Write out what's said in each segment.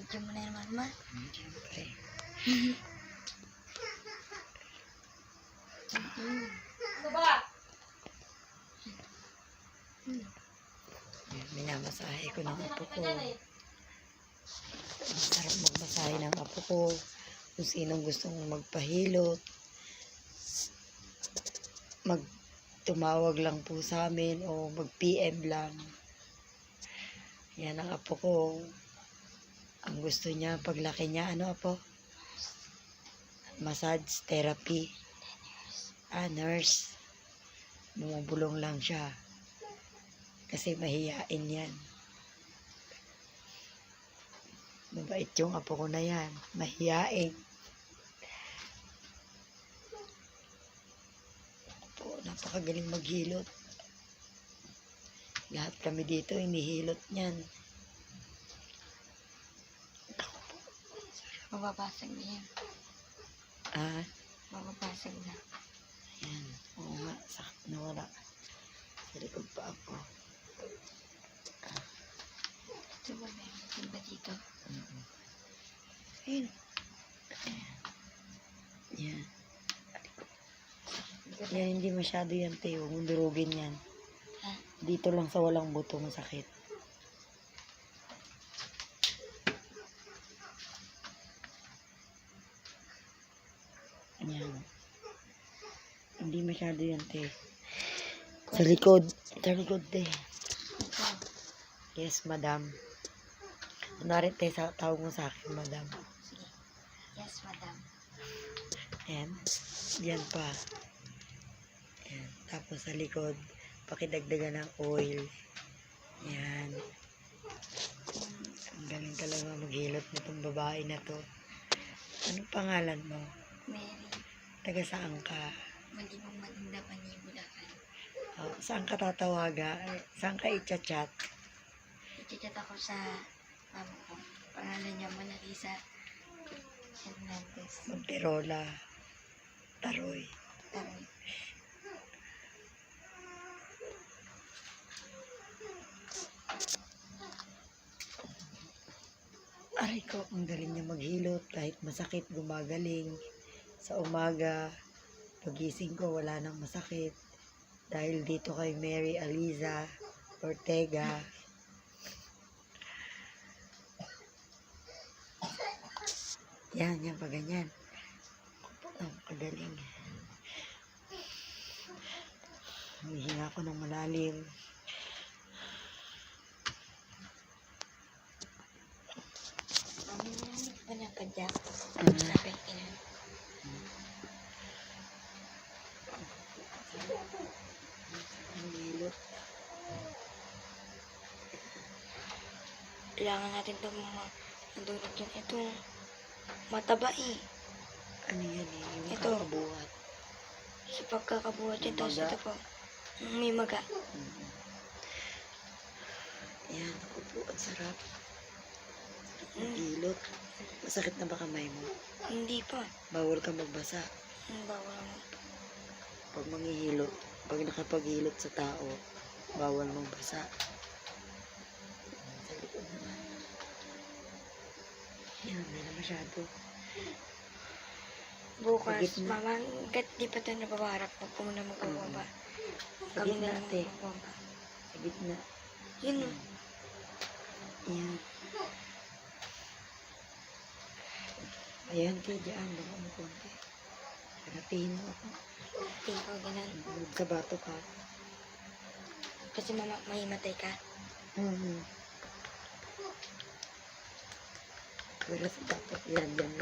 Video mo na naman, ma. Siyempre. Ano ba? Yan, minamasahe ko ng apo ko. Masarap magmasahe ng apo ko. Kung sinong gustong magpahilot, tumawag lang po sa amin o mag-PM lang. Yan ang apo ko. Ang gusto niya, paglaki niya, ano apo? Massage therapy. Nurse. Bumubulong lang siya. Kasi mahiyain yan. Mabait yung apo ko na yan. Mahiyain. Apo, napakagaling maghilot. Lahat kami dito, inihilot niyan. Mababasag na yan. Mababasag na. Ayan. Oo nga, sakit na wala. Sa likod pa ako. Ito ba, meron ba dito? Ayun. Yan. Yan, hindi masyado yan, te. Huwag mong durugin yan. Ha? Dito lang sa walang buto masakit. Yan. Hindi masyado yan, te. Sa likod. Sa likod, te. Ito. Yes, madam. Kunwari, te, tawag mo sa akin, madam. Sige. Yes, madam. Ayan. Yan pa. Ayan. Tapos sa likod, pakidagdagan ng oil. Yan. Ang galing talaga maghilot nitong babae na to. Anong pangalan mo? Mary. Taga saan ka? Malibong Matinda, Panibulacan. Saan ka tatawaga? Saan ka i-chat? I-chat ako sa mama ko. Pangalan niya Manalisa Hernandez. Monterola. Taroy. Taroy. Aray ko, ang galing niya maghilot. Kahit masakit, gumagaling. Sa umaga, pagising ko, wala nang masakit. Dahil dito kay Mary Aliza Ortega. Yan, yan, pa ganyan. Kagaling. Humihinga ko ng malalim. Mami, namin ba ng kadyak? Mm. Sabi, ilan? Ang hilot. Kailangan natin itong mga nadulog yun. Ito, mataba eh. Ano yan eh? Yung Ito. kakabuhat. Sa pagkakabuhat yun. Tapos Maga. ito po, may maga. Yan, ako po. Ang sarap. Ang hilot. Masakit na ba kamay mo? Hindi pa. Bawal ka magbasa. Bawal mo. Pag manghihilot, pag nakapaghilot sa tao, bawal magbasa. Sa likod naman. Yan, hindi na masyado. Bukas, Sa gitna. mama, hanggat di pa tayo nababarap, huwag ko muna magbababa. Sa Kami gitna, na lang te. magbababa. Sa gitna. Yun o. Yan. Ayan, te, dyan. Baka mo konti. Harapihin mo ako. Tingin ko ganun. Magsabato ka. Kasi mama, mahimatay ka. Pero dapat yan lang.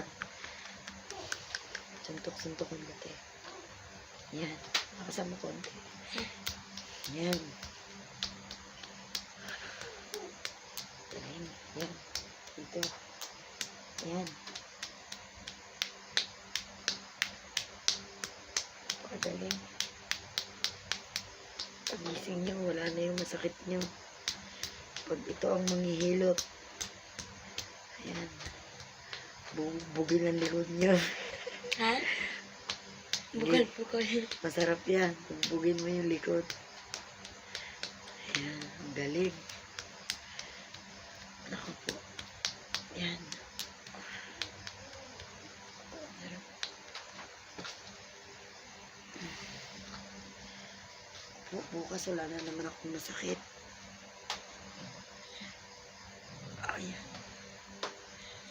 Suntok-suntokin mo, te. Yan. Nakasama konti. Yan. Yan. Yan. Ito. Yan. Napakagaling. Pagising niyo, wala na yung masakit niyo. Pag ito ang manghihilot, ayan, bugil ang likod niyo. Ha? Bukal-bukal. Masarap yan. Bugbugin mo yung likod. Ayan, ang galing. Naku po. Yan. po, bukas wala na naman akong masakit. Ayan.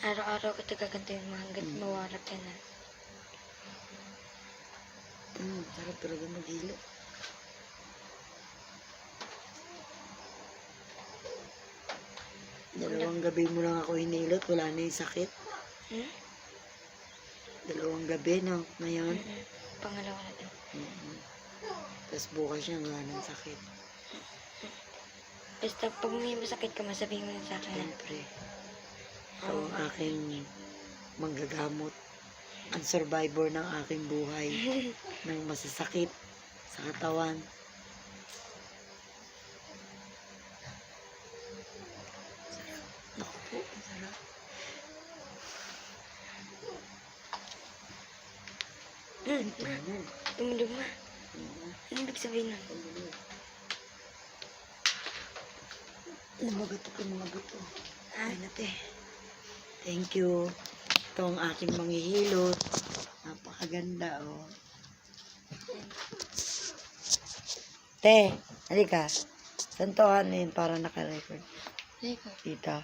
Araw-araw kita gagantuin mo hanggat mawarap ka na. Sarap talaga maghilo. Dalawang gabi mo lang ako hinilot, wala na yung sakit. Hmm? Dalawang gabi, no? Ngayon. Pangalawa na din. Tapos bukas siya, wala nang sakit. Basta pag may masakit ka, masabihin mo na sa akin. Siyempre. Ito ang aking manggagamot. Ang survivor ng aking buhay. Ng masasakit sa katawan. Sarap. Naku po, ang sarap. Tumulog ma. Ano ibig sabihin nun? Lumagot ako mga buto. Ay, nate. Thank you. Ito ang aking manghihilot. Napakaganda, oh. Te, halika. Santohan na yun para naka-record. Halika. Tita.